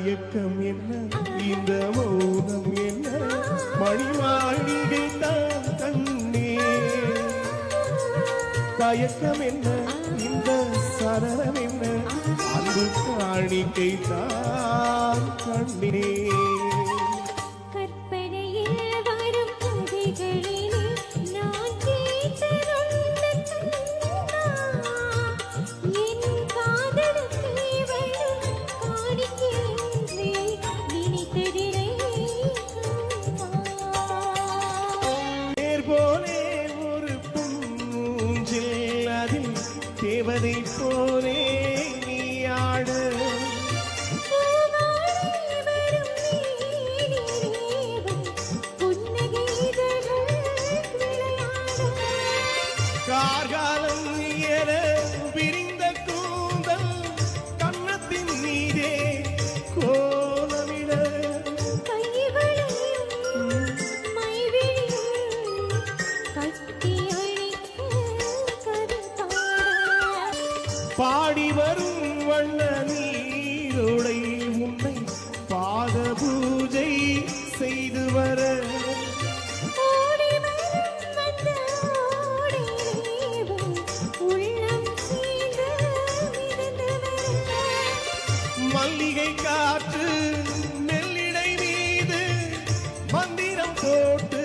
தயக்கம் என்ன இந்த மௌனம் என்ன மணிமாளிகை தான் கண்ணே தயக்கம் என்ன இந்த சரணம் என்ன அன்பு காணிக்கை தான் கண்ணே தேவதை போலே நீ ஆட கார்காலம் என விரிந்த கூந்தல் கன்னத்தின் மீதே கோலமிட பாடி வரும் வண்ண நீரோடை உன்னை பாத பூஜை செய்து வர மல்லிகை காற்று மெல்லிடை மீது மந்திரம் போட்டு